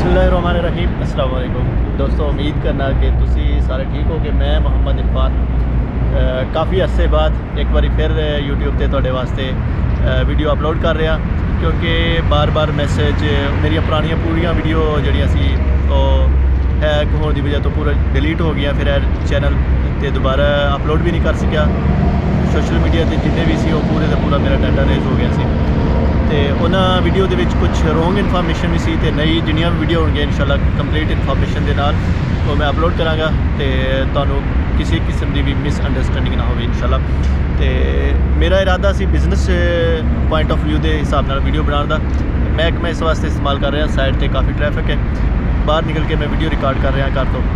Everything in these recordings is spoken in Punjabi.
बिस्मिल्लाहिर्रहमानिर्रहीम अस्सलाम वालेकुम दोस्तों, उम्मीद करना कि तुसी सारे ठीक हो। कि मैं मोहम्मद इरफान काफ़ी अरसे बाद एक बार फिर यूट्यूब ते तुहाडे वास्ते वीडियो अपलोड कर रहा, क्योंकि बार बार मैसेज मेरी पुरानियां पूरियां वीडियो जड़ियां सी हैक होने की वजह तो पूरा डिलीट हो गया। फिर चैनल ते दोबारा अपलोड भी नहीं कर सकिया। सोशल मीडिया ते जिन्ने भी सी पूरे का पूरा मेरा डाटा रेज हो गया सी। तो उन्होंने वीडियो के कुछ रोंग इन्फॉर्मेशन भी सी ते नई जिन्नियां भी वीडियो होंगे इंशाल्लाह कंप्लीट इन्फॉर्मेशन के नाल वो मैं अपलोड कराँगा, तो तुहानू किसी किस्म की भी मिसअंडरस्टैंडिंग ना हो इंशाल्लाह। तो मेरा इरादा सी बिजनेस पॉइंट ऑफ व्यू के हिसाब नाल वीडियो बनाने का। मैं इस वास्ते इस्तेमाल कर रहा, साइड पर काफ़ी ट्रैफिक है, बाहर निकल के मैं वीडियो रिकॉर्ड कर रहा घर तो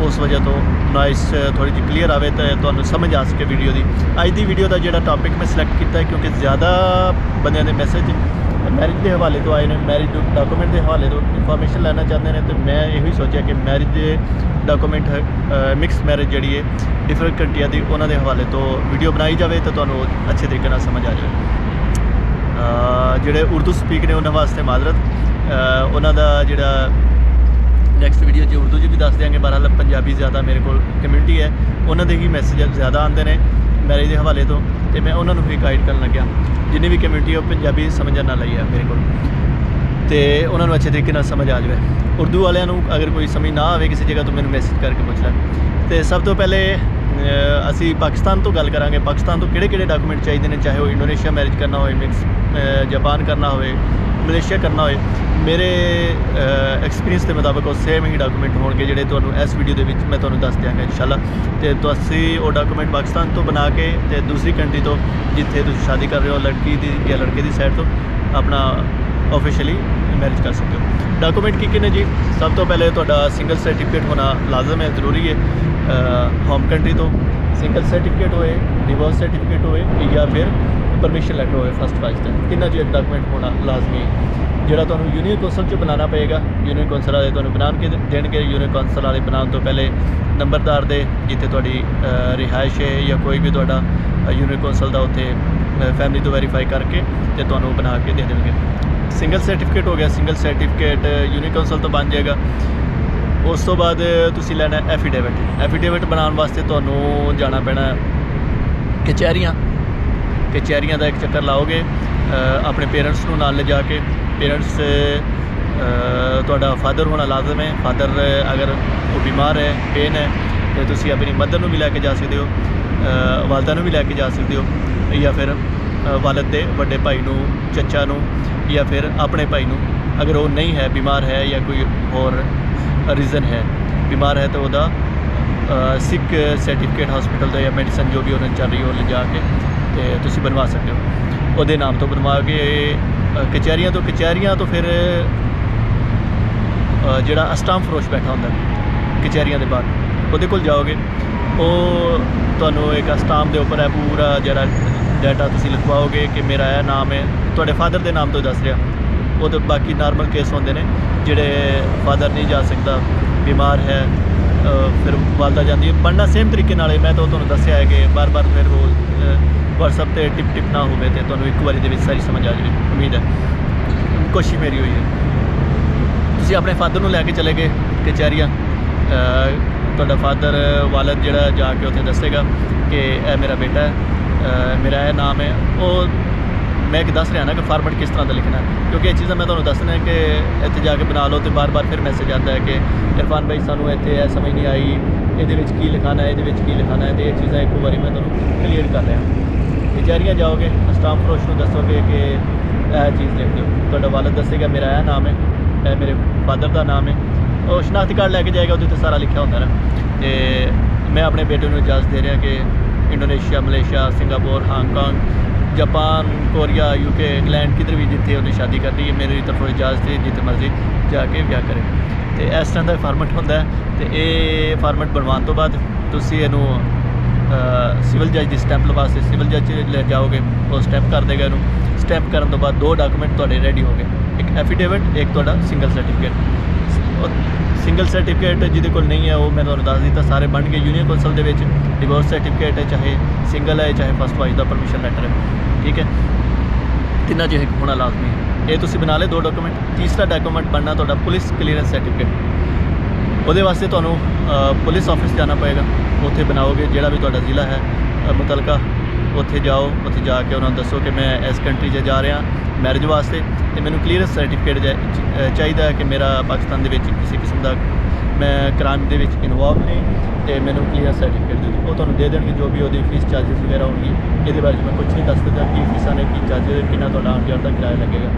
उस वजह तो नॉइस थोड़ी जी क्लीयर आए तो तुहानू समझ आ सके वीडियो की। अज की वीडियो का जो टॉपिक मैं सिलेक्ट किया है क्योंकि ज़्यादा बंदे के मैसेज मैरिज के हवाले तो आए हैं, मैरिज डॉकूमेंट के हवाले तो इन्फॉर्मेशन लेना चाहते हैं। तो मैं यही सोचा कि मैरिज के डॉकूमेंट मिक्स मैरिज जी है डिफरेंट कंट्रिया की उन्होंने हवाले तो वीडियो बनाई जाए तो तुहानू अच्छे तरीके समझ आ जाए। जोड़े उर्दू स्पीक ने उन्होंने वास्ते माजरत, उन्होंने जोड़ा नैक्सट वीडियो जो उर्दू भी दस देंगे। बहरहाल पंजाबी ज़्यादा मेरे को कम्यूनिटी है, उन्होंने ही मैसेज ज़्यादा आते हैं मैरिज के हवाले तो मैं उन्होंने भी गाइड कर लग्या। जिन्नी भी कम्यूनिटी है पंजाबी समझने ना लाई है मेरे को, तो उन्होंने अच्छे तरीके समझ आ जाए। उर्दू वालों अगर कोई समझ ना आए किसी जगह तो मैंने मैसेज करके पूछ लें। तो सब तो पहले असी पाकिस्तान तो गल करांगे। पाकिस्तान तो किहड़े डॉकूमेंट चाहिए, चाहे वो इंडोनेशिया मैरिज करना हो, मिक्स जापान करना हो, मलेशिया करना हो। मेरे एक्सपीरियंस के मुताबिक वो सेम ही डॉकूमेंट होंगे जोड़े तो इस वीडियो के मैं तुम्हें दस देंगे इंशाल्लाह। तो असी वो डॉकूमेंट पाकिस्तान तो बना के दूसरी कंट्री तो जिथे तुम शादी कर रहे हो लड़की की या लड़के की साइड तो अपना ऑफिशियली मैरिज कर सकते हो। डॉकूमेंट की ने जी, सब तो पहले तो सिंगल सर्टिफिकेट होना लाजम है, ज़रूरी है। होम कंट्री तो सिंगल सर्टिफिकेट होए, डिवोर्स सर्टिफिकेट होए या फिर परमिशन लैटर होए फर्स्ट वाइज तक, तिना जो एक डॉकूमेंट होना लाजमी है। जोड़ा तो यूनियन कौंसल चो बनाना पेगा। यूनियन कौंसल वाले तो बना के देंगे। यूनियन कौंसल वाले बनाने तो पहले नंबरदार दे जिते थोड़ी रिहाइश है या कोई भी थोड़ा यूनियन कौंसल का उत्थे फैमिली तो वेरीफाई करके तो बना के दे देंगे। सिंगल सर्टिफिकेट हो गया, सिंगल सर्टिफिकेट यूनियन कौंसल तो बन जाएगा। उस तो बाद तुसी लैना एफीडेविट। एफीडेविट बनाने वास्ते तुहानू जाना पैना कचहरियाँ का एक चक्कर लाओगे अपने पेरेंट्स को नाल ले जाके। पेरेंट्स तुहाडा फादर होना लाजम है। फादर अगर वो बीमार है, पेन है तो तुसी अपनी मदर भी लैके जा सकते हो, वालदा भी लैके जा सकते हो, या फिर वालद के बड़े भाई नू, चचा नू, या फिर अपने भाई नू। अगर वो नहीं है, बीमार है या कोई और रीज़न है, बीमार है तो वह सिक सर्टिफिकेट हॉस्पिटल या मेडिसन जो भी उन्होंने चल रही हो ले जाके तो तुसी बनवा सकते हो। वो नाम तो बनवा के कचहरियाँ तो फिर जोड़ा अस्टाम फरोश बैठा होंगे कचहरियाँ के बाहर, वो जाओगे। वो तो एक अस्टाम के उपर है पूरा जरा डाटा तुसी लिखवाओगे कि मेरा यह नाम है, थोड़े फादर के नाम तो दस रहा। वो तो बाकी नॉर्मल केस होंगे ने जोड़े फादर नहीं जा सकता, बीमार है, फिर वालदा जाती है। बनना सेम तरीके नाल मैं तो तुहानू दस्या है कि बार बार फिर वो व्हाट्सअप पे टिप ना हो तो तुहानू एक बारी सारी समझ आ जाए। उम्मीद है, कोशिश मेरी हुई है। तुसी अपने फादर को लैके चले गए कचहरियाँ, तुहाडा फादर वालद जोड़ा जाके उत्थे दसेगा कि यह मेरा बेटा है, मेरा यह नाम है। वो मैं एक दस रहा ना कि फार्मेट किस तरह का लिखना है, क्योंकि ये चीज़ें मैं तुहानू दसना है कि इत्थे जाके बना लो तो बार बार फिर मैसेज आता है कि इरफान भाई सानू इत्थे समझ नहीं आई, ये की लिखाना है, ये की लिखाना है। तो ये चीज़ें एक बार मैं तुहानू क्लीयर कर रहा। कचहरियाँ जाओगे, स्टाफ फरोश को दसोगे कि यह चीज़ लिख दो, तुहाडा वालद दसेगा मेरा यह नाम है, यह मेरे फादर का नाम है। और शनाख्ती कार्ड लैके जाएगा, वो सारा लिखा होंगे ना। तो मैं अपने बेटे को इजाज़त दे रहा कि Indonesia, Malaysia, Singapore, Hong Kong, Japan, Korea, UK, England किधर भी जिथे उन्हें शादी करनी है मेरी तरफों इजाज़त है, जिथे मर्जी जाके ब्याह करें। तो इस तरह का फार्मेट होंगे। तो ये फार्मेट बनवाने तो बाद तुसी इनू सिविल जज की स्टैंप वास्ते सिविल जज ले जाओगे, वो स्टैंप कर देगा। इनू स्टैंप करने तो बाद दो डॉकूमेंट तुहाडे रेडी हो गए, एक एफीडेविट, एक तुहाडा सिंगल सर्टिफिकेट। सिंगल सर्टिफिकेट जिहदे कोल नहीं है वो मैं तुहानू दस दिता सारे बन गए। यूनियन कौंसल दे विच डिवोर्स सर्टिफिकेट है, चाहे सिंगल है चाहे फर्स्ट वाइफ का परमिशन लैटर है, ठीक है। तिना जो होना लाजमी है। ਇਹ ਤੁਸੀਂ ਬਣਾ ਲਏ 2 ਡਾਕੂਮੈਂਟ। ਤੀਸਰਾ ਡਾਕੂਮੈਂਟ ਬਣਨਾ ਤੁਹਾਡਾ ਪੁਲਿਸ ਕਲੀਅਰੈਂਸ ਸਰਟੀਫਿਕੇਟ। ਉਹਦੇ ਵਾਸਤੇ ਤੁਹਾਨੂੰ ਪੁਲਿਸ ਆਫਿਸ ਜਾਣਾ ਪਏਗਾ। ਉੱਥੇ ਬਣਾਓਗੇ, ਜਿਹੜਾ ਵੀ ਤੁਹਾਡਾ ਜ਼ਿਲ੍ਹਾ ਹੈ ਮੁਤਲਕਾ, ਉੱਥੇ ਜਾਓ। ਉੱਥੇ ਜਾ ਕੇ ਉਹਨਾਂ ਨੂੰ ਦੱਸੋ ਕਿ ਮੈਂ ਇਸ ਕੰਟਰੀ 'ਚ ਜਾ ਰਿਹਾ ਮੈਰਿਜ ਵਾਸਤੇ ਅਤੇ ਮੈਨੂੰ ਕਲੀਅਰੈਂਸ ਸਰਟੀਫਿਕੇਟ ਚਾਹੀਦਾ ਹੈ ਕਿ ਮੇਰਾ ਪਾਕਿਸਤਾਨ ਦੇ ਵਿੱਚ ਕਿਸੇ ਕਿਸਮ ਦਾ ਮੈਂ ਕ੍ਰਾਈਮ ਦੇ ਵਿੱਚ ਇਨਵੋਲਵ ਨਹੀਂ, ਅਤੇ ਮੈਨੂੰ ਕਲੀਅਰੈਂਸ ਸਰਟੀਫਿਕੇਟ ਦੇ ਦਿਓ। ਉਹ ਤੁਹਾਨੂੰ ਦੇ ਦੇਣਗੇ ਜੋ ਵੀ ਉਹਦੀ ਫੀਸ ਚਾਰਜਿਸ ਵਗੈਰਾ ਹੋਣਗੇ। ਇਹਦੇ ਬਾਰੇ 'ਚ ਮੈਂ ਕੁਛ ਨਹੀਂ ਦੱਸ ਸਕਦਾ ਕੀ ਫੀਸਾਂ ਨੇ, ਕੀ ਚਾਰਜਿਸ, ਕਿੰਨਾ ਤੁਹਾਡਾ ਆਉਣ ਜਾਣ ਦਾ ਕਿਰਾਇਆ ਲੱਗੇਗਾ।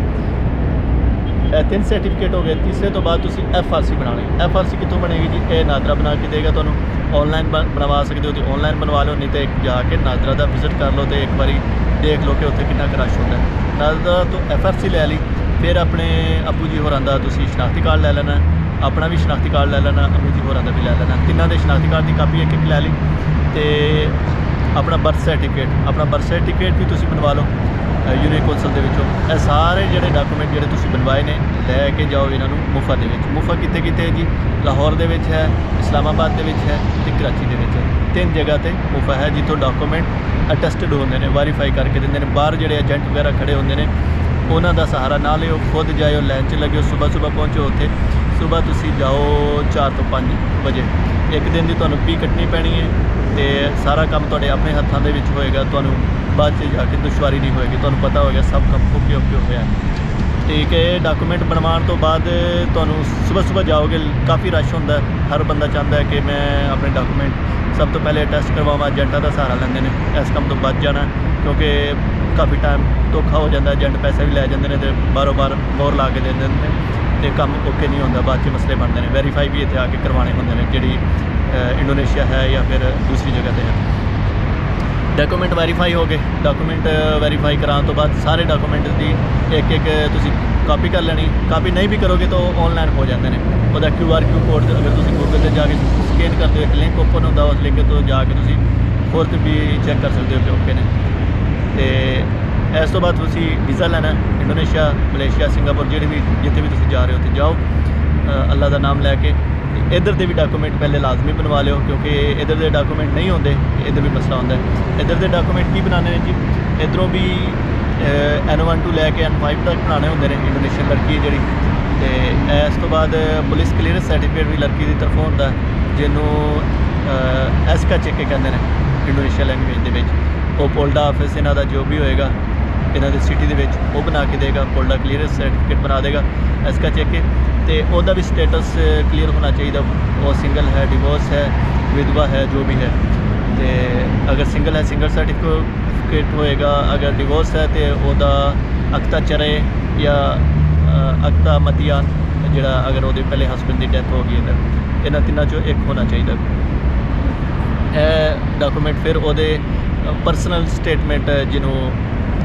ਇਹ 3 ਸਰਟੀਫਿਕੇਟ ਹੋ ਗਏ। ਤੀਸਰੇ ਤੋਂ ਬਾਅਦ ਤੁਸੀਂ FRC ਬਣਾਉਣੀ। FRC ਕਿੱਥੋਂ ਬਣੇਗੀ ਜੀ? ਇਹ ਨਾਦਰਾ ਬਣਾ ਕੇ ਦੇਗਾ ਤੁਹਾਨੂੰ। ਔਨਲਾਈਨ ਬਣਵਾ ਸਕਦੇ ਹੋ ਤੇ ਔਨਲਾਈਨ ਬਣਵਾ ਲਓ, ਨਹੀਂ ਤਾਂ ਜਾ ਕੇ ਨਾਦਰਾ ਦਾ ਵਿਜ਼ਿਟ ਕਰ ਲਓ ਅਤੇ ਇੱਕ ਵਾਰੀ ਦੇਖ ਲਓ ਕਿ ਉੱਥੇ ਕਿੰਨਾ ਕੁ ਰਸ਼ ਹੁੰਦਾ। ਨਾਦਰਾ ਤੋਂ FRC ਲੈ ਲਈ। ਫਿਰ ਆਪਣੇ ਅੱਬੂ ਜੀ ਹੋਰਾਂ ਦਾ ਤੁਸੀਂ ਸ਼ਨਾਖਤੀ ਕਾਰਡ ਲੈ ਲੈਣਾ, ਆਪਣਾ ਵੀ ਸ਼ਨਾਖਤੀ ਕਾਰਡ ਲੈ ਲੈਣਾ, ਅੰਮੂ ਜੀ ਹੋਰਾਂ ਦਾ ਵੀ ਲੈ ਲੈਣਾ। ਤਿੰਨਾਂ ਦੇ ਸ਼ਨਾਖਤੀ ਕਾਰਡ ਦੀ ਕਾਪੀ ਇੱਕ ਲੈ ਲਈ। ਅਤੇ ਆਪਣਾ ਬਰਥ ਸਰਟੀਫਿਕੇਟ ਵੀ ਤੁਸੀਂ ਬਣਵਾ ਲਓ ਯੂਨੀਕ ਕੌਂਸਲ ਦੇ ਵਿੱਚੋਂ। ਇਹ ਸਾਰੇ ਜਿਹੜੇ ਡਾਕੂਮੈਂਟ ਜਿਹੜੇ ਤੁਸੀਂ ਬਣਵਾਏ ਨੇ ਲੈ ਕੇ ਜਾਓ ਇਹਨਾਂ ਨੂੰ ਮੁਫਾ ਦੇ ਵਿੱਚ। ਮੁਫਾ ਕਿੱਥੇ ਹੈ ਜੀ? ਲਾਹੌਰ ਦੇ ਵਿੱਚ ਹੈ, ਇਸਲਾਮਾਬਾਦ ਦੇ ਵਿੱਚ ਹੈ ਅਤੇ ਕਰਾਚੀ ਦੇ ਵਿੱਚ ਹੈ। 3 ਜਗ੍ਹਾ 'ਤੇ ਮੁਫਾ ਹੈ ਜਿੱਥੋਂ ਡਾਕੂਮੈਂਟ ਅਟੈਸਟਡ ਹੁੰਦੇ ਨੇ, ਵੈਰੀਫਾਈ ਕਰਕੇ ਦਿੰਦੇ ਨੇ। ਬਾਹਰ ਜਿਹੜੇ ਏਜੰਟ ਵਗੈਰਾ ਖੜੇ ਹੁੰਦੇ ਨੇ ਉਹਨਾਂ ਦਾ ਸਹਾਰਾ ਨਾ ਲਿਓ, ਖੁਦ ਜਾਇਓ, ਲਾਈਨ 'ਚ ਲੱਗਿਓ, ਸੁਬਾਹ ਪਹੁੰਚੋ ਉੱਥੇ। ਸੁਬਾਹ ਤੁਸੀਂ ਜਾਓ 4 ਤੋਂ 5 ਵਜੇ। ਇੱਕ ਦਿਨ ਦੀ ਤੁਹਾਨੂੰ ਫੀ ਕੱਟਣੀ ਪੈਣੀ ਹੈ ਅਤੇ ਸਾਰਾ ਕੰਮ ਤੁਹਾਡੇ ਆਪਣੇ ਹੱਥਾਂ ਦੇ ਵਿੱਚ ਹੋਏਗਾ। ਤੁਹਾਨੂੰ ਬਾਅਦ 'ਚ ਜਾ ਕੇ ਦੁਸ਼ਵਾਰੀ ਨਹੀਂ ਹੋਏਗੀ, ਤੁਹਾਨੂੰ ਪਤਾ ਹੋਏਗਾ ਸਭ ਕੰਮ ਓਕੇ ਹੋਇਆ। ਠੀਕ ਹੈ। ਡਾਕੂਮੈਂਟ ਬਣਵਾਉਣ ਤੋਂ ਬਾਅਦ ਤੁਹਾਨੂੰ ਸੁਬਾਹ ਜਾਓਗੇ, ਕਾਫੀ ਰਸ਼ ਹੁੰਦਾ। ਹਰ ਬੰਦਾ ਚਾਹੁੰਦਾ ਹੈ ਕਿ ਮੈਂ ਆਪਣੇ ਡਾਕੂਮੈਂਟ ਸਭ ਤੋਂ ਪਹਿਲੇ ਟੈਸਟ ਕਰਵਾਵਾਂ। ਏਜੰਟਾਂ ਦਾ ਸਹਾਰਾ ਲੈਂਦੇ ਨੇ ਇਸ ਕੰਮ ਤੋਂ ਬਚ ਜਾਣਾ, ਕਿਉਂਕਿ ਕਾਫੀ ਟਾਈਮ ਧੋਖਾ ਹੋ ਜਾਂਦਾ। ਏਜੰਟ ਪੈਸੇ ਵੀ ਲੈ ਜਾਂਦੇ ਨੇ ਅਤੇ ਬਾਰ ਮੋਹਰ ਲਾ ਕੇ ਦੇ ਦਿੰਦੇ ਨੇ ਅਤੇ ਕੰਮ ਓਕੇ ਨਹੀਂ ਹੁੰਦਾ। ਬਾਅਦ 'ਚ ਮਸਲੇ ਬਣਦੇ ਨੇ। ਵੈਰੀਫਾਈ ਵੀ ਇੱਥੇ ਆ ਕੇ ਕਰਵਾਉਣੇ ਹੁੰਦੇ ਨੇ, ਜਿਹੜੀ ਇੰਡੋਨੇਸ਼ੀਆ ਹੈ ਜਾਂ ਫਿਰ ਦੂਸਰੀ ਜਗ੍ਹਾ 'ਤੇ ਹੈ। ਡਾਕੂਮੈਂਟ ਵੈਰੀਫਾਈ ਹੋ ਗਏ। ਡਾਕੂਮੈਂਟ ਵੈਰੀਫਾਈ ਕਰਾਉਣ ਤੋਂ ਬਾਅਦ ਸਾਰੇ ਡਾਕੂਮੈਂਟ ਦੀ ਇੱਕ ਤੁਸੀਂ ਕਾਪੀ ਕਰ ਲੈਣੀ। ਕਾਪੀ ਨਹੀਂ ਵੀ ਕਰੋਗੇ ਤਾਂ ਉਹ ਔਨਲਾਈਨ ਹੋ ਜਾਂਦੇ ਨੇ। ਉਹਦਾ QR ਕੋਡ ਅਗਰ ਤੁਸੀਂ ਗੂਗਲ 'ਤੇ ਜਾ ਕੇ ਸਕੈਨ ਕਰਦੇ ਹੋ, ਇੱਕ ਲਿੰਕ ਓਪਨ ਹੁੰਦਾ, ਉਸ ਲਿੰਕ ਤੋਂ ਜਾ ਕੇ ਤੁਸੀਂ ਹੋਰ ਤੇ ਵੀ ਚੈੱਕ ਕਰ ਸਕਦੇ ਹੋ ਕਿ ਓਕੇ ਨੇ। ਅਤੇ ਇਸ ਤੋਂ ਬਾਅਦ ਤੁਸੀਂ ਵੀਜ਼ਾ ਲੈਣਾ। ਇੰਡੋਨੇਸ਼ੀਆ, ਮਲੇਸ਼ੀਆ, ਸਿੰਗਾਪੁਰ, ਜਿੱਥੇ ਵੀ ਤੁਸੀਂ ਜਾ ਰਹੇ ਹੋ ਉੱਥੇ ਜਾਓ ਅੱਲਾ ਦਾ ਨਾਮ ਲੈ ਕੇ। ਇੱਧਰ ਦੇ ਵੀ ਡਾਕੂਮੈਂਟ ਪਹਿਲੇ ਲਾਜ਼ਮੀ ਬਣਵਾ ਲਿਓ, ਕਿਉਂਕਿ ਇੱਧਰ ਦੇ ਡਾਕੂਮੈਂਟ ਨਹੀਂ ਹੁੰਦੇ, ਇੱਧਰ ਵੀ ਮਸਲਾ ਹੁੰਦਾ। ਇੱਧਰ ਦੇ ਡਾਕੂਮੈਂਟ ਕੀ ਬਣਾਉਣੇ ਨੇ ਜੀ? ਇੱਧਰੋਂ ਵੀ N1 ਤੋਂ ਲੈ ਕੇ N5 ਤੱਕ ਬਣਾਉਣੇ ਹੁੰਦੇ ਨੇ ਇੰਡੋਨੇਸ਼ੀਅਨ ਲੜਕੀ ਜਿਹੜੀ। ਅਤੇ ਇਸ ਤੋਂ ਬਾਅਦ ਪੁਲਿਸ ਕਲੀਅਰੈਂਸ ਸਰਟੀਫਿਕੇਟ ਵੀ ਲੜਕੀ ਦੀ ਤਰਫੋਂ ਹੁੰਦਾ, ਜਿਹਨੂੰ ਐਸਕਾ ਚੈੱਕੇ ਕਹਿੰਦੇ ਨੇ ਇੰਡੋਨੇਸ਼ੀਆ ਲੈਂਗੁਏਜ ਦੇ ਵਿੱਚ। ਉਹ ਪੋਲਡਾ ਆਫਿਸ ਇਹਨਾਂ ਦਾ ਜੋ ਵੀ ਹੋਏਗਾ ਇਹਨਾਂ ਦੀ ਸਿਟੀ ਦੇ ਵਿੱਚ, ਉਹ ਬਣਾ ਕੇ ਦੇਗਾ। ਪੋਲਡਾ ਕਲੀਅਰੈਂਸ ਸਰਟੀਫਿਕੇਟ ਬਣਾ ਦੇਗਾ ਐਸਕਾ ਚੈੱਕੇ। ਅਤੇ ਉਹਦਾ ਵੀ ਸਟੇਟਸ ਕਲੀਅਰ ਹੋਣਾ ਚਾਹੀਦਾ। ਉਹ ਸਿੰਗਲ ਹੈ, ਡਿਵੋਰਸ ਹੈ, ਵਿਧਵਾ ਹੈ, ਜੋ ਵੀ ਹੈ। ਅਤੇ ਅਗਰ ਸਿੰਗਲ ਹੈ ਸਿੰਗਲ ਸਰਟੀਫਿਕੇਟ ਹੋਏਗਾ, ਅਗਰ ਡਿਵੋਰਸ ਹੈ ਅਤੇ ਉਹਦਾ ਅਕਤਾ ਚਰੇ ਜਾਂ ਅਕਤਾ ਮਤੀਆਨ, ਜਿਹੜਾ ਅਗਰ ਉਹਦੇ ਪਹਿਲੇ ਹਸਬੈਂਡ ਦੀ ਡੈਥ ਹੋ ਗਈ ਹੈ, ਇਹਨਾਂ ਤਿੰਨਾਂ 'ਚੋਂ ਇੱਕ ਹੋਣਾ ਚਾਹੀਦਾ। ਇਹ ਡਾਕੂਮੈਂਟ ਫਿਰ ਉਹਦੇ ਪਰਸਨਲ ਸਟੇਟਮੈਂਟ ਜਿਹਨੂੰ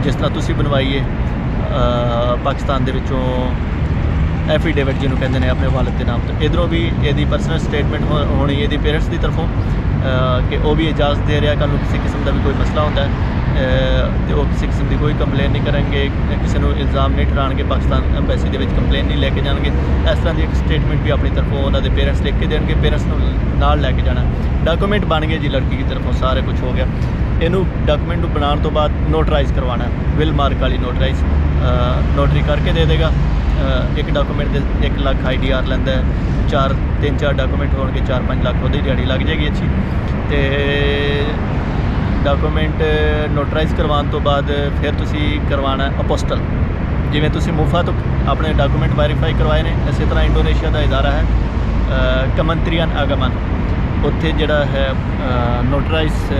ਜਿਸ ਤਰ੍ਹਾਂ ਤੁਸੀਂ ਬਣਵਾਈਏ ਪਾਕਿਸਤਾਨ ਦੇ ਵਿੱਚੋਂ ਐਫੀਡੇਵਿਟ ਜਿਹਨੂੰ ਕਹਿੰਦੇ ਨੇ ਆਪਣੇ ਵਾਲਿਦ ਦੇ ਨਾਮ ਤੋਂ। ਇੱਧਰੋਂ ਵੀ ਇਹਦੀ ਪਰਸਨਲ ਸਟੇਟਮੈਂਟ ਹੋਣੀ ਇਹਦੀ ਪੇਰੈਂਟਸ ਦੀ ਤਰਫੋਂ ਕਿ ਉਹ ਵੀ ਇਜਾਜ਼ਤ ਦੇ ਰਿਹਾ। ਕੱਲ੍ਹ ਨੂੰ ਕਿਸੇ ਕਿਸਮ ਦਾ ਵੀ ਕੋਈ ਮਸਲਾ ਹੁੰਦਾ ਅਤੇ ਉਹ ਕਿਸੇ ਕਿਸਮ ਦੀ ਕੋਈ ਕੰਪਲੇਨ ਨਹੀਂ ਕਰਨਗੇ, ਕਿਸੇ ਨੂੰ ਇਲਜ਼ਾਮ ਨਹੀਂ ਠਹਿਰਾਉਣਗੇ, ਪਾਕਿਸਤਾਨ ਐਮਬੈਸੀ ਦੇ ਵਿੱਚ ਕੰਪਲੇਨ ਨਹੀਂ ਲੈ ਕੇ ਜਾਣਗੇ। ਇਸ ਤਰ੍ਹਾਂ ਦੀ ਇੱਕ ਸਟੇਟਮੈਂਟ ਵੀ ਆਪਣੀ ਤਰਫੋਂ ਉਹਨਾਂ ਦੇ ਪੇਰੈਂਟਸ ਲਿਖ ਕੇ ਦੇਣਗੇ। ਪੇਰੈਂਟਸ ਨੂੰ ਨਾਲ ਲੈ ਕੇ ਜਾਣਾ। ਡਾਕੂਮੈਂਟ ਬਣ ਗਏ ਜੀ ਲੜਕੀ ਦੀ ਤਰਫੋਂ, ਸਾਰੇ ਕੁਝ ਹੋ ਗਿਆ। ਇਹਨੂੰ ਡਾਕੂਮੈਂਟ ਨੂੰ ਬਣਾਉਣ ਤੋਂ ਬਾਅਦ ਨੋਟਰਾਈਜ਼ ਕਰਵਾਉਣਾ, ਵਿਲ ਮਾਰਕ ਵਾਲੀ ਨੋਟਰਾਈਜ਼ ਨੋਟਰੀ ਕਰਕੇ ਦੇ ਦੇਗਾ। ਇੱਕ ਡਾਕੂਮੈਂਟ ਦੇ 1 ਲੱਖ IDR ਲੈਂਦਾ ਹੈ। 3-4 ਡਾਕੂਮੈਂਟ ਹੋਣਗੇ 4-5 ਲੱਖ ਉਹਦੀ ਦਿਹਾੜੀ ਲੱਗ ਜਾਏਗੀ ਅੱਛੀ। ਅਤੇ ਡਾਕੂਮੈਂਟ ਨੋਟਰਾਈਜ਼ ਕਰਵਾਉਣ ਤੋਂ ਬਾਅਦ ਫਿਰ ਤੁਸੀਂ ਕਰਵਾਉਣਾ ਅਪੋਸਟਲ। ਜਿਵੇਂ ਤੁਸੀਂ ਮੁਫਾ ਤੋਂ ਆਪਣੇ ਡਾਕੂਮੈਂਟ ਵੈਰੀਫਾਈ ਕਰਵਾਏ ਨੇ, ਇਸੇ ਤਰ੍ਹਾਂ ਇੰਡੋਨੇਸ਼ੀਆ ਦਾ ਇਦਾਰਾ ਹੈ ਕਮੰਤਰੀਅਨ ਆਗਮਨ। ਉੱਥੇ ਜਿਹੜਾ ਹੈ ਨੋਟਰਾਈਜ਼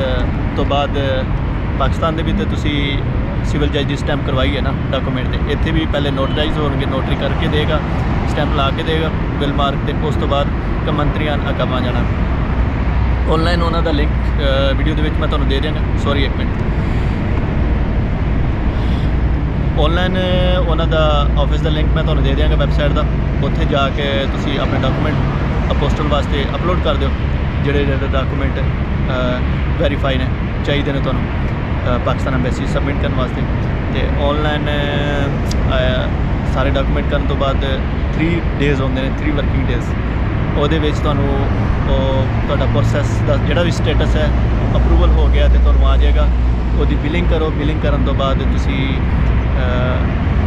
ਤੋਂ ਬਾਅਦ ਪਾਕਿਸਤਾਨ ਦੇ ਵੀ ਤੇ ਤੁਸੀਂ ਸਿਵਲ ਜੱਜ ਦੀ ਸਟੈਂਪ ਕਰਵਾਈ ਹੈ ਨਾ ਡਾਕੂਮੈਂਟ ਦੇ, ਇੱਥੇ ਵੀ ਪਹਿਲੇ ਨੋਟਰਾਈਜ਼ ਹੋਣਗੇ, ਨੋਟਰੀ ਕਰਕੇ ਦੇਗਾ, ਸਟੈਂਪ ਲਾ ਕੇ ਦੇਗਾ ਬਿਲ ਮਾਰਕ ਤੇ। ਉਸ ਤੋਂ ਬਾਅਦ ਕਮੰਤਰੀਅਨ ਆਗਮਨ ਜਾਣਾ। ਔਨਲਾਈਨ ਉਹਨਾਂ ਦਾ ਲਿੰਕ ਵੀਡੀਓ ਦੇ ਵਿੱਚ ਮੈਂ ਤੁਹਾਨੂੰ ਦੇ ਦਿਆਂਗਾ। ਸੌਰੀ ਇੱਕ ਮਿੰਟ। ਔਨਲਾਈਨ ਉਹਨਾਂ ਦਾ ਆਫਿਸ ਦਾ ਲਿੰਕ ਮੈਂ ਤੁਹਾਨੂੰ ਦੇ ਦਿਆਂਗਾ ਵੈਬਸਾਈਟ ਦਾ। ਉੱਥੇ ਜਾ ਕੇ ਤੁਸੀਂ ਆਪਣੇ ਡਾਕੂਮੈਂਟ ਅਪੋਸਟਲ ਵਾਸਤੇ ਅਪਲੋਡ ਕਰ ਦਿਓ, ਜਿਹੜੇ ਡਾਕੂਮੈਂਟ ਵੈਰੀਫਾਈ ਨੇ ਚਾਹੀਦੇ ਨੇ ਤੁਹਾਨੂੰ ਪਾਕਿਸਤਾਨ ਐਮਬੈਸੀ ਸਬਮਿਟ ਕਰਨ ਵਾਸਤੇ। ਅਤੇ ਔਨਲਾਈਨ ਸਾਰੇ ਡਾਕੂਮੈਂਟ ਕਰਨ ਤੋਂ ਬਾਅਦ 3 ਡੇਜ਼ ਹੁੰਦੇ ਨੇ, 3 ਵਰਕਿੰਗ ਡੇਜ਼। ਉਹਦੇ ਵਿੱਚ ਤੁਹਾਨੂੰ ਉਹ ਤੁਹਾਡਾ ਪ੍ਰੋਸੈਸ ਦਾ ਜਿਹੜਾ ਵੀ ਸਟੇਟਸ ਹੈ ਅਪਰੂਵਲ ਹੋ ਗਿਆ ਅਤੇ ਤੁਹਾਨੂੰ ਆ ਜਾਏਗਾ। ਉਹਦੀ ਬਿਲਿੰਗ ਕਰੋ। ਬਿਲਿੰਗ ਕਰਨ ਤੋਂ ਬਾਅਦ ਤੁਸੀਂ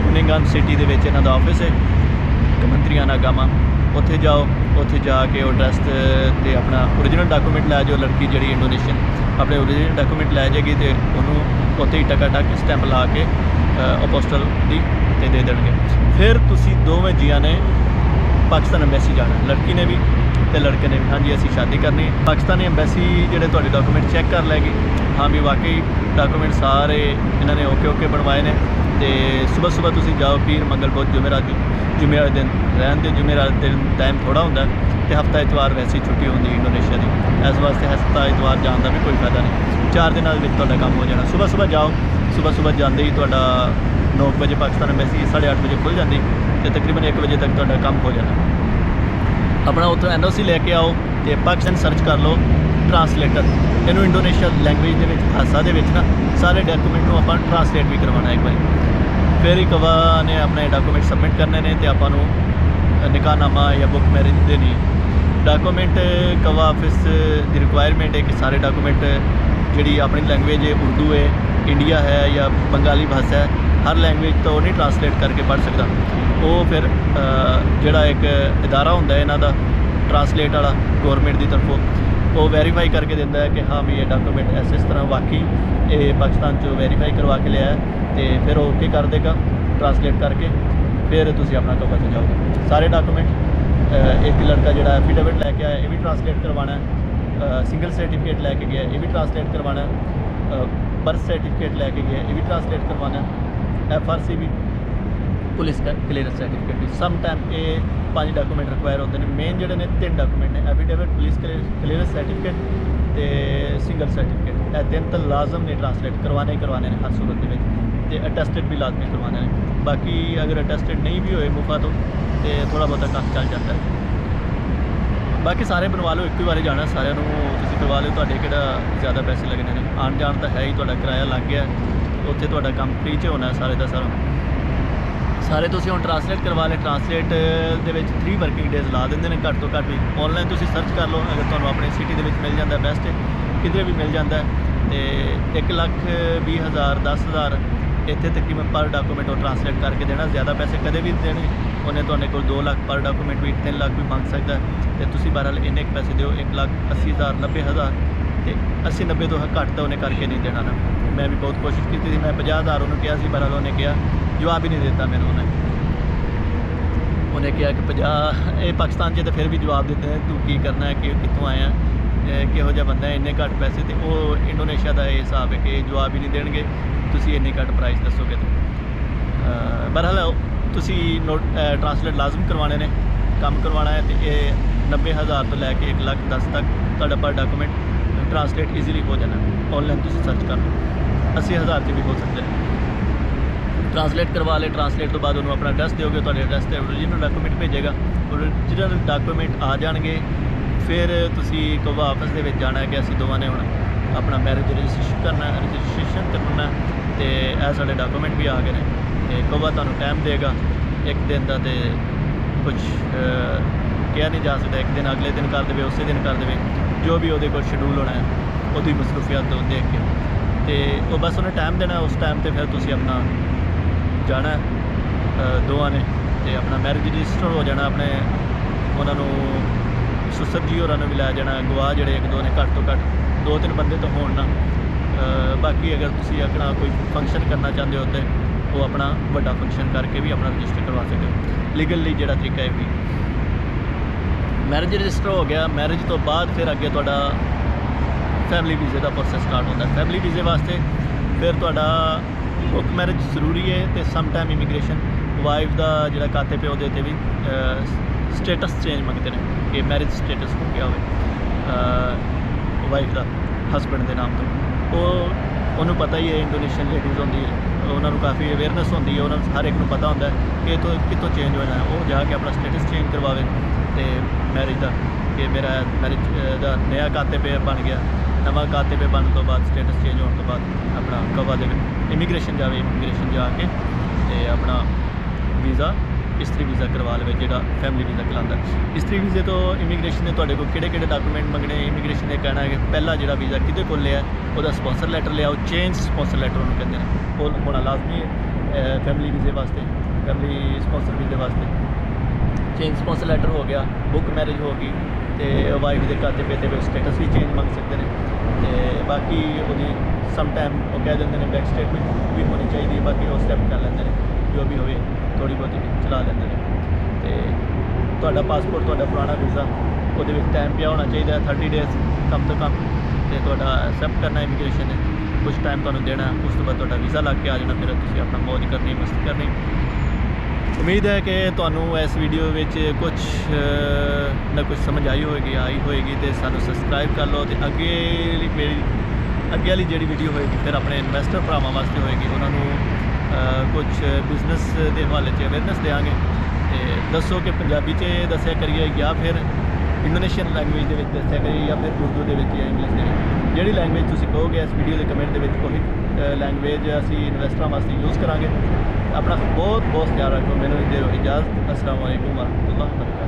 ਕੁਨਿੰਗਨ ਸਿਟੀ ਦੇ ਵਿੱਚ ਇਹਨਾਂ ਦਾ ਆਫਿਸ ਹੈ ਕਮੰਤਰੀਆਂ ਨਾਗਾਮਾ। ਉੱਥੇ ਜਾਓ, ਉੱਥੇ ਜਾ ਕੇ ਉਹ ਐਡਰੈਸ ਤੇ ਆਪਣਾ ਓਰੀਜਨਲ ਡਾਕੂਮੈਂਟ ਲੈ ਜਾਓ। ਲੜਕੀ ਜਿਹੜੀ ਇੰਡੋਨੇਸ਼ੀਅਨ ਆਪਣੇ ਓਰੀਜਨਲ ਡਾਕੂਮੈਂਟ ਲੈ ਜਾਏਗੀ ਤੇ ਉਹਨੂੰ ਉੱਥੇ ਹੀ ਟਕ ਸਟੈਂਪ ਲਾ ਕੇ ਅਪੋਸਟਲ ਦੀ ਤੇ ਦੇ ਦੇਣਗੇ। ਫਿਰ ਤੁਸੀਂ ਦੋਵੇਂ ਜੀਆਂ ਨੇ ਪਾਕਿਸਤਾਨ ਐਮਬੈਸੀ ਜਾਣਾ, ਲੜਕੀ ਨੇ ਵੀ ਤੇ ਲੜਕੇ ਨੇ ਵੀ। ਹਾਂਜੀ ਅਸੀਂ ਸ਼ਾਦੀ ਕਰਨੀ ਹੈ। ਪਾਕਿਸਤਾਨੀ ਐਮਬੈਸੀ ਜਿਹੜੇ ਤੁਹਾਡੇ ਡਾਕੂਮੈਂਟ ਚੈੱਕ ਕਰ ਲੈਗੀ, ਹਾਂ ਵੀ ਵਾਕਈ ਡਾਕੂਮੈਂਟ ਸਾਰੇ ਇਹਨਾਂ ਨੇ ਓਕੇ ਬਣਵਾਏ ਨੇ। ਤੇ ਸਵੇਰ ਤੁਸੀਂ ਜਾਓ, ਪੀਰ ਮੰਗਲ ਬੁੱਧ ਜੁਮੇਰਾਤ ਦਿਨ ਰਹਿਣ ਦੇ। ਜੁਮੇਰਾਤ ਦਿਨ ਟਾਈਮ ਥੋੜ੍ਹਾ ਹੁੰਦਾ ਤੇ ਹਫਤਾ ਇਤਵਾਰ ਵੈਸੇ ਛੁੱਟੀ ਹੁੰਦੀ ਇੰਡੋਨੇਸ਼ੀਆ ਦੀ। ਇਸ ਵਾਸਤੇ ਹਫਤਾ ਇਤਵਾਰ ਜਾਣ ਦਾ ਵੀ ਕੋਈ ਫਾਇਦਾ ਨਹੀਂ। 4 ਦਿਨਾਂ ਦੇ ਵਿੱਚ ਤੁਹਾਡਾ ਕੰਮ ਹੋ ਜਾਣਾ। ਸਵੇਰ ਜਾਓ, ਸਵੇਰ ਜਾਂਦੇ ਹੀ ਤੁਹਾਡਾ 9 ਵਜੇ ਪਾਕਿਸਤਾਨ ਐਮਬੈਸੀ 8:30 ਵਜੇ ਖੁੱਲ੍ਹ ਜਾਂਦੀ ਤੇ ਤਕਰੀਬਨ 1 ਵਜੇ ਤੱਕ ਤੁਹਾਡਾ ਕੰਮ ਹੋ ਜਾਣਾ। ਆਪਣਾ ਉੱਥੋਂ NOC ਲੈ ਕੇ ਆਓ ਤੇ ਪਾਕਿਸਤਾਨ ਸਰਚ ਕਰ ਲਓ ਟਰਾਂਸਲੇਟਰ। ਇਹਨੂੰ ਇੰਡੋਨੇਸ਼ੀਆ ਲੈਂਗੁਏਜ ਦੇ ਵਿੱਚ ਭਾਸ਼ਾ ਦੇ ਵਿੱਚ ਨਾ ਸਾਰੇ ਡਾਕੂਮੈਂਟ ਨੂੰ ਆਪਾਂ ਟਰਾਂਸਲੇਟ ਵੀ ਕਰਵਾਉਣਾ ਇੱਕ ਵਾਰੀ। ਫਿਰ ਹੀ ਕਵਾ ਨੇ ਆਪਣੇ ਡਾਕੂਮੈਂਟ ਸਬਮਿਟ ਕਰਨੇ ਨੇ ਤੇ ਆਪਾਂ ਨੂੰ ਨਿਕਾਹਨਾਮਾ ਜਾਂ ਬੁੱਕ ਮੈਰਿਜ ਦੇਣੀ ਹੈ। ਡਾਕੂਮੈਂਟ ਕਵਾ ਆਫਿਸ ਦੀ ਰਿਕੁਆਇਰਮੈਂਟ ਹੈ ਕਿ ਸਾਰੇ ਡਾਕੂਮੈਂਟ ਜਿਹੜੀ ਆਪਣੀ ਲੈਂਗੁਏਜ ਹੈ, ਉਰਦੂ ਹੈ, ਇੰਡੀਆ ਹੈ ਜਾਂ ਬੰਗਾਲੀ ਭਾਸ਼ਾ ਹੈ, ਹਰ ਲੈਂਗੁਏਜ ਤੋਂ ਉਹ ਨਹੀਂ ਟਰਾਂਸਲੇਟ ਕਰਕੇ ਪੜ੍ਹ ਸਕਦਾ। ਉਹ ਫਿਰ ਜਿਹੜਾ ਇੱਕ ਅਦਾਰਾ ਹੁੰਦਾ ਇਹਨਾਂ ਦਾ ਟਰਾਂਸਲੇਟ ਵਾਲਾ ਗੌਰਮੈਂਟ ਦੀ ਤਰਫੋਂ, ਉਹ ਵੈਰੀਫਾਈ ਕਰਕੇ ਦਿੰਦਾ ਹੈ ਕਿ ਹਾਂ ਵੀ ਇਹ ਡਾਕੂਮੈਂਟ ਇਸ ਤਰ੍ਹਾਂ ਵਾਕਈ ਇਹ ਪਾਕਿਸਤਾਨ 'ਚੋਂ ਵੈਰੀਫਾਈ ਕਰਵਾ ਕੇ ਲਿਆ ਤੇ ਫਿਰ ਉਹ ਓਕੇ ਕਰ ਦੇਗਾ ਟਰਾਂਸਲੇਟ ਕਰਕੇ। ਫਿਰ ਤੁਸੀਂ ਆਪਣਾ ਕਵਰ 'ਤੇ ਜਾਓਗੇ। ਸਾਰੇ ਡਾਕੂਮੈਂਟ ਇੱਕ ਲੜਕਾ ਜਿਹੜਾ ਐਫੀਡੇਵਿਟ ਲੈ ਕੇ ਆਇਆ ਇਹ ਵੀ ਟਰਾਂਸਲੇਟ ਕਰਵਾਉਣਾ ਹੈ। ਸਿੰਗਲ ਸਰਟੀਫਿਕੇਟ ਲੈ ਕੇ ਗਿਆ ਇਹ ਵੀ ਟਰਾਂਸਲੇਟ ਕਰਵਾਉਣਾ ਹੈ। ਬਰਥ ਸਰਟੀਫਿਕੇਟ ਲੈ ਕੇ ਗਿਆ ਇਹ ਵੀ ਟਰਾਂਸਲੇਟ ਕਰਵਾਉਣਾ ਹੈ। FRC ਵੀ ਪੁਲਿਸ ਕਲੀਅਰੈਂਸ ਸਰਟੀਫਿਕੇਟ ਵੀ। ਸਮ ਟਾਈਮ ਇਹ 5 ਡਾਕੂਮੈਂਟ ਰਿਕੁਆਇਰ ਹੁੰਦੇ ਨੇ। ਮੇਨ ਜਿਹੜੇ ਨੇ 3 ਡਾਕੂਮੈਂਟ ਨੇ, ਐਫੀਡੇਵਿਟ, ਪੁਲਿਸ ਕਲੀਅਰੈਂਸ ਸਰਟੀਫਿਕੇਟ ਤੇ ਸਿੰਗਲ ਸਰਟੀਫਿਕੇਟ। ਇਹ 3 ਤਾਂ ਲਾਜ਼ਮ ਨੇ ਟਰਾਂਸਲੇਟ ਕਰਵਾਉਣੇ ਨੇ ਹਰ ਸੂਰਤ ਦੇ ਵਿੱਚ। ਤੇ ਅਟੈਸਟਡ ਵੀ ਲਾਜ਼ਮੀ ਕਰਵਾਉਣੇ ਨੇ। ਬਾਕੀ ਅਗਰ ਅਟੈਸਟਡ ਨਹੀਂ ਵੀ ਹੋਏ ਮੁਫਾ ਤੋਂ ਤੇ ਥੋੜ੍ਹਾ ਬਹੁਤਾ ਕੰਮ ਚੱਲ ਜਾਂਦਾ ਹੈ। ਬਾਕੀ ਸਾਰੇ ਬਣਵਾ ਲਓ, ਇੱਕੋ ਵਾਰੀ ਜਾਣਾ ਸਾਰਿਆਂ ਨੂੰ ਤੁਸੀਂ ਕਰਵਾ ਲਿਓ। ਤੁਹਾਡੇ ਕਿਹੜਾ ਜ਼ਿਆਦਾ ਪੈਸੇ ਲੱਗਣੇ ਨੇ, ਆਉਣ ਜਾਣ ਤਾਂ ਹੈ ਹੀ, ਤੁਹਾਡਾ ਕਿਰਾਇਆ ਲੱਗ ਗਿਆ, ਉੱਥੇ ਤੁਹਾਡਾ ਕੰਮ ਫ੍ਰੀ 'ਚ ਹੋਣਾ ਸਾਰੇ ਦਾ ਸਾਰਾ। ਸਾਰੇ ਤੁਸੀਂ ਹੁਣ ਟਰਾਂਸਲੇਟ ਕਰਵਾ ਲਏ। ਟਰਾਂਸਲੇਟ ਦੇ ਵਿੱਚ 3 ਵਰਕਿੰਗ ਡੇਜ਼ ਲਾ ਦਿੰਦੇ ਨੇ ਘੱਟ ਤੋਂ ਘੱਟ ਵੀ। ਔਨਲਾਈਨ ਤੁਸੀਂ ਸਰਚ ਕਰ ਲਓ, ਅਗਰ ਤੁਹਾਨੂੰ ਆਪਣੀ ਸਿਟੀ ਦੇ ਵਿੱਚ ਮਿਲ ਜਾਂਦਾ ਬੈਸਟ ਹੈ, ਕਿਧਰੇ ਵੀ ਮਿਲ ਜਾਂਦਾ ਤੇ 1,20,000 10,000 ਇੱਥੇ ਤਕਰੀਬਨ ਪਰ ਡਾਕੂਮੈਂਟ ਉਹ ਟਰਾਂਸਲੇਟ ਕਰਕੇ ਦੇਣਾ। ਜ਼ਿਆਦਾ ਪੈਸੇ ਕਦੇ ਵੀ ਦੇਣੇ ਉਹਨੇ, ਤੁਹਾਡੇ ਕੋਲ 2 ਲੱਖ ਪਰ ਡਾਕੂਮੈਂਟ ਵੀ 3 ਲੱਖ ਵੀ ਮੰਗ ਸਕਦਾ ਤੇ ਤੁਸੀਂ ਬਹਰਹਾਲ ਇੰਨੇ ਕੁ ਪੈਸੇ ਦਿਓ। 1,80,000 90,000 ਤੇ 80-90 ਤੋਂ ਘੱਟ ਤਾਂ ਉਹਨੇ ਕਰਕੇ ਨਹੀਂ ਦੇਣਾ ਨਾ। ਮੈਂ ਵੀ ਬਹੁਤ ਕੋਸ਼ਿਸ਼ ਕੀਤੀ ਸੀ, ਮੈਂ 50,000 ਉਹਨੂੰ ਕਿਹਾ ਸੀ, ਬਹਰਹਾਲ ਉਹਨੇ ਕਿਹਾ, ਜਵਾਬ ਹੀ ਨਹੀਂ ਦਿੱਤਾ ਮੈਨੂੰ। ਉਹਨੇ ਕਿਹਾ ਕਿ 50 ਇਹ ਪਾਕਿਸਤਾਨ 'ਚ ਤਾਂ ਫਿਰ ਵੀ ਜਵਾਬ ਦਿੰਦੇ ਨੇ ਤੂੰ ਕੀ ਕਰਨਾ ਹੈ, ਕਿ ਕਿੱਥੋਂ ਆਇਆ, ਕਿਹੋ ਜਿਹਾ ਬੰਦਾ ਹੈ, ਇੰਨੇ ਘੱਟ ਪੈਸੇ। ਤੇ ਉਹ ਇੰਡੋਨੇਸ਼ੀਆ ਦਾ ਇਹ ਹਿਸਾਬ ਹੈ ਕਿ ਜਵਾਬ ਹੀ ਨਹੀਂ ਦੇਣਗੇ, ਤੁਸੀਂ ਇੰਨੀ ਘੱਟ ਪ੍ਰਾਈਸ ਦੱਸੋਗੇ ਤਾਂ। ਬਹਰਹਾਲ ਤੁਸੀਂ ਟਰਾਂਸਲੇਟ ਲਾਜ਼ਮ ਕਰਵਾਉਣੇ ਨੇ, ਕੰਮ ਕਰਵਾਉਣਾ ਹੈ। ਤੇ ਇਹ 90,000 ਤੋਂ ਲੈ ਕੇ 1,10,000 ਤੱਕ ਤੁਹਾਡਾ ਪਰ ਡਾਕੂਮੈਂਟ ਟਰਾਂਸਲੇਟ ਈਜ਼ੀਲੀ ਹੋ ਜਾਣਾ। ਔਨਲਾਈਨ ਤੁਸੀਂ ਸਰਚ ਕਰ ਲਓ, 80,000 'ਚ ਵੀ ਹੋ ਸਕਦੇ ਨੇ। ਟਰਾਂਸਲੇਟ ਕਰਵਾ ਲਏ। ਟਰਾਂਸਲੇਟ ਤੋਂ ਬਾਅਦ ਉਹਨੂੰ ਆਪਣਾ ਐਡਰੈਸ ਦਿਓਗੇ, ਤੁਹਾਡੇ ਐਡਰੈਸ 'ਤੇ ਓਰੀਜਨਲ ਡਾਕੂਮੈਂਟ ਭੇਜੇਗਾ। ਓਰੀਜਨਲ ਡਾਕੂਮੈਂਟ ਆ ਜਾਣਗੇ, ਫਿਰ ਤੁਸੀਂ ਕਵਾ ਆਫਿਸ ਦੇ ਵਿੱਚ ਜਾਣਾ ਹੈ ਕਿ ਅਸੀਂ ਦੋਵਾਂ ਨੇ ਹੁਣ ਆਪਣਾ ਮੈਰਿਜ ਰਜਿਸਟ੍ਰੇਸ਼ਨ ਕਰਨਾ ਤੇ ਇਹ ਸਾਡੇ ਡਾਕੂਮੈਂਟ ਵੀ ਆ ਗਏ ਨੇ। ਤੇ ਕਵਾ ਤੁਹਾਨੂੰ ਟਾਈਮ ਦੇਗਾ 1 ਦਿਨ ਦਾ, ਤੇ ਕੁਝ ਕਿਹਾ ਨਹੀਂ ਜਾ ਸਕਦਾ। 1 ਦਿਨ ਅਗਲੇ ਦਿਨ ਕਰ ਦੇਵੇ, ਉਸੇ ਦਿਨ ਕਰ ਦੇਵੇ, ਜੋ ਵੀ ਉਹਦੇ ਕੋਲ ਸ਼ਡਿਊਲ ਹੋਣਾ ਹੈ ਉਹਦੀ ਮਸਰੂਫੀਅਤ ਤੋਂ ਦੇਖ ਕੇ। ਤੇ ਉਹ ਬਸ ਉਹਨੇ ਟਾਈਮ ਦੇਣਾ, ਉਸ ਟਾਈਮ 'ਤੇ ਫਿਰ ਤੁਸੀਂ ਆਪਣਾ ਜਾਣਾ ਦੋਵਾਂ ਨੇ ਤੇ ਆਪਣਾ ਮੈਰਿਜ ਰਜਿਸਟਰ ਹੋ ਜਾਣਾ। ਆਪਣੇ ਉਹਨਾਂ ਨੂੰ ਸੁਸਰ ਜੀ ਹੋਰਾਂ ਨੂੰ ਵੀ ਲੈ ਜਾਣਾ। ਗਵਾਹ ਜਿਹੜੇ 1-2 ਨੇ, ਘੱਟ ਤੋਂ ਘੱਟ 2-3 ਬੰਦੇ ਤਾਂ ਹੋਣ ਨਾ। ਬਾਕੀ ਅਗਰ ਤੁਸੀਂ ਆਪਣਾ ਕੋਈ ਫੰਕਸ਼ਨ ਕਰਨਾ ਚਾਹੁੰਦੇ ਹੋ ਤਾਂ ਉਹ ਆਪਣਾ ਵੱਡਾ ਫੰਕਸ਼ਨ ਕਰਕੇ ਵੀ ਆਪਣਾ ਰਜਿਸਟਰ ਕਰਵਾ ਸਕਦੇ ਹੋ। ਲੀਗਲੀ ਜਿਹੜਾ ਤਰੀਕਾ ਹੈ ਵੀ ਮੈਰਿਜ ਰਜਿਸਟਰ ਹੋ ਗਿਆ। ਮੈਰਿਜ ਤੋਂ ਬਾਅਦ ਫਿਰ ਅੱਗੇ ਤੁਹਾਡਾ ਫੈਮਿਲੀ ਵੀਜ਼ੇ ਦਾ ਪ੍ਰੋਸੈਸ ਸਟਾਰਟ ਹੁੰਦਾ। ਫੈਮਿਲੀ ਵੀਜ਼ੇ ਵਾਸਤੇ ਫਿਰ ਤੁਹਾਡਾ ਬੁੱਕ ਮੈਰਿਜ ਜ਼ਰੂਰੀ ਹੈ ਤੇ ਸਮ ਟਾਈਮ ਇਮੀਗ੍ਰੇਸ਼ਨ ਵਾਈਫ ਦਾ ਜਿਹੜਾ ਖਾਤੇ ਪਿਓ ਦੇ ਉੱਤੇ ਵੀ ਸਟੇਟਸ ਚੇਂਜ ਮੰਗਦੇ ਨੇ ਕਿ ਮੈਰਿਜ ਸਟੇਟਸ ਹੋ ਗਿਆ ਹੋਵੇ ਵਾਈਫ ਦਾ ਹਸਬੈਂਡ ਦੇ ਨਾਮ ਤੋਂ। ਉਹਨੂੰ ਪਤਾ ਹੀ ਹੈ, ਇੰਡੋਨੇਸ਼ੀਅਨ ਲੇਡੀਜ਼ ਹੁੰਦੀ ਹੈ, ਉਹਨਾਂ ਨੂੰ ਕਾਫੀ ਅਵੇਅਰਨੈਸ ਹੁੰਦੀ ਹੈ, ਉਹਨਾਂ ਨੂੰ ਹਰ ਇੱਕ ਨੂੰ ਪਤਾ ਹੁੰਦਾ ਕਿ ਕਿੱਥੋਂ ਚੇਂਜ ਹੋਣਾ ਹੈ। ਉਹ ਜਾ ਕੇ ਆਪਣਾ ਸਟੇਟਸ ਚੇਂਜ ਕਰਵਾਵੇ ਤੇ ਮੈਰਿਜ ਦਾ ਕਿ ਮੇਰਾ ਮੈਰਿਜ ਦਾ ਨਵਾਂ ਖਾਤੇ ਪੇ ਬਣ ਗਿਆ। ਨਵਾਂ ਖਾਤੇ ਪੇ ਬਣਨ ਤੋਂ ਬਾਅਦ ਸਟੇਟਸ ਚੇਂਜ ਹੋਣ ਤੋਂ ਬਾਅਦ ਆਪਣਾ ਕਵਾ ਦੇ ਇਮੀਗ੍ਰੇਸ਼ਨ ਜਾਵੇ, ਇਮੀਗ੍ਰੇਸ਼ਨ ਜਾ ਕੇ ਤੇ ਆਪਣਾ ਵੀਜ਼ਾ ਇਸਤਰੀ ਵੀਜ਼ਾ ਕਰਵਾ ਲਵੇ, ਜਿਹੜਾ ਫੈਮਿਲੀ ਵੀਜ਼ਾ ਕਹਿਲਾਉਂਦਾ। ਇਸਤਰੀ ਵੀਜ਼ੇ ਤੋਂ ਇਮੀਗ੍ਰੇਸ਼ਨ ਨੇ ਤੁਹਾਡੇ ਕੋਲ ਕਿਹੜੇ ਡਾਕੂਮੈਂਟ ਮੰਗਣੇ। ਇਮੀਗ੍ਰੇਸ਼ਨ ਨੇ ਕਹਿਣਾ ਹੈ ਕਿ ਪਹਿਲਾ ਜਿਹੜਾ ਵੀਜ਼ਾ ਕਿਹਦੇ ਕੋਲ ਲਿਆ ਉਹਦਾ ਸਪਾਂਸਰ ਲੈਟਰ ਲਿਆਓ। ਚੇਂਜ ਸਪਾਂਸਰ ਲੈਟਰ ਉਹਨੂੰ ਕਹਿੰਦੇ ਨੇ, ਉਹ ਹੋਣਾ ਲਾਜ਼ਮੀ ਹੈ। फैमिली वीज़े वास्ते, फैमिली स्पॉन्सर वीज़े वास्ते। चेंज स्पॉन्सर लैटर हो गया, बुक मैरिज हो गई, तो वाइफ के खाते पे स्टेटस भी चेंज मंग सकते हैं। तो बाकी वो सम टाइम वो कह देंगे ने बैंक स्टेटमेंट भी होनी चाहिए, बाकी वो स्टैप कर लेंगे जो भी होए थोड़ी बहुत चला लेंगे। तो तुहाडा पासपोर्ट, तुहाडा पुराना वीज़ा वो टाइम पिया होना चाहिए 30 डेज़ कम तो कम, तो तुहाडा एक्सैप्ट करना इमीग्रेशन ने कुछ टाइम तुहानूं देना, उस तो बाद तुहाडा वीज़ा लग के आ जाना, फिर तुसीं अपना मौज करनी, मस्ती करनी। उम्मीद है कि तुहानूं इस वीडियो विच कुछ ना कुछ समझ आई होएगी तो सानूं सबसक्राइब कर लो। तो अगे वाली जिहड़ी वीडियो होएगी फिर अपने इन्वैस्टर भरावां वास्ते होएगी, उन्होंने कुछ बिजनेस के हवाले से अवेयरनेस देंगे। तो दसो कि पंजाबी च दस्या करिए या फिर इंडोनेशियन लैंग्वेज के दस्या करिए या फिर उर्दू के या इंग्लिश के, जिहड़ी लैंग्वेज तुसीं कहोगे इस वीडियो के कमेंट के वही लैंग्वेज असीं इन्वैस्टरां वास्ते यूज़ करांगे। अपना बहुत बहुत ख्याल रखो। मैनूं दिओ इजाज़त। अस्सलाम वालेकुम वरहमतुल्लाह।